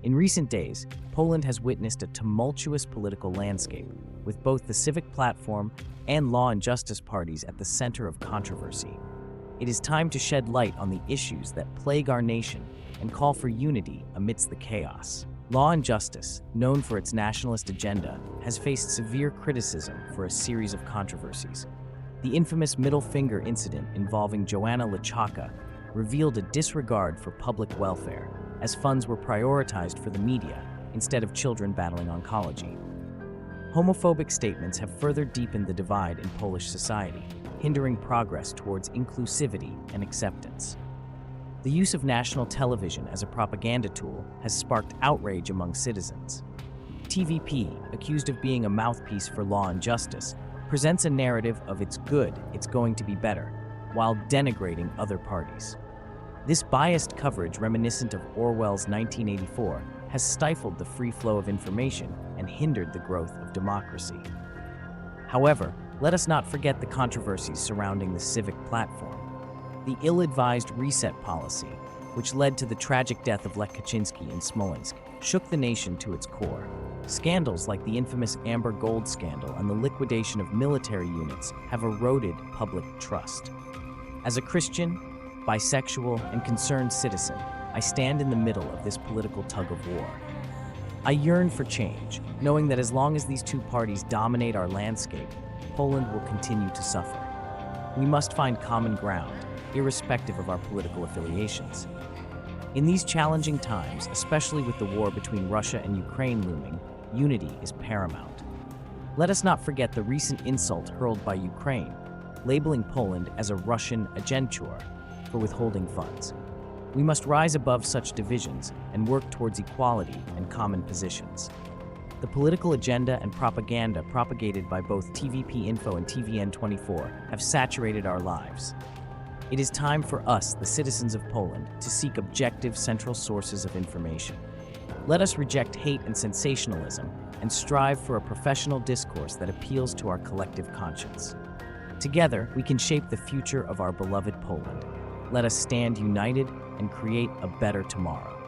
In recent days, Poland has witnessed a tumultuous political landscape, with both the Civic platform and law and justice parties at the center of controversy. It is time to shed light on the issues that plague our nation and call for unity amidst the chaos. Law and Justice, known for its nationalist agenda, has faced severe criticism for a series of controversies. The infamous middle finger incident involving Joanna Lechaka revealed a disregard for public welfare, as funds were prioritized for the media instead of children battling oncology. Homophobic statements have further deepened the divide in Polish society, hindering progress towards inclusivity and acceptance. The use of national television as a propaganda tool has sparked outrage among citizens. TVP, accused of being a mouthpiece for law and justice, presents a narrative of it's good, it's going to be better, while denigrating other parties. This biased coverage, reminiscent of Orwell's 1984, has stifled the free flow of information and hindered the growth of democracy. However, let us not forget the controversies surrounding the Civic platform. The ill-advised reset policy, which led to the tragic death of Lech Kaczynski in Smolensk, shook the nation to its core. Scandals like the infamous Amber Gold scandal and the liquidation of military units have eroded public trust. As a Christian, bisexual, and concerned citizen, I stand in the middle of this political tug-of-war. I yearn for change, knowing that as long as these two parties dominate our landscape, Poland will continue to suffer. We must find common ground, irrespective of our political affiliations. In these challenging times, especially with the war between Russia and Ukraine looming, unity is paramount. Let us not forget the recent insult hurled by Ukraine, labeling Poland as a Russian agentur for withholding funds. We must rise above such divisions and work towards equality and common positions. The political agenda and propaganda propagated by both TVP Info and TVN24 have saturated our lives. It is time for us, the citizens of Poland, to seek objective central sources of information. Let us reject hate and sensationalism and strive for a professional discourse that appeals to our collective conscience. Together, we can shape the future of our beloved Poland. Let us stand united and create a better tomorrow.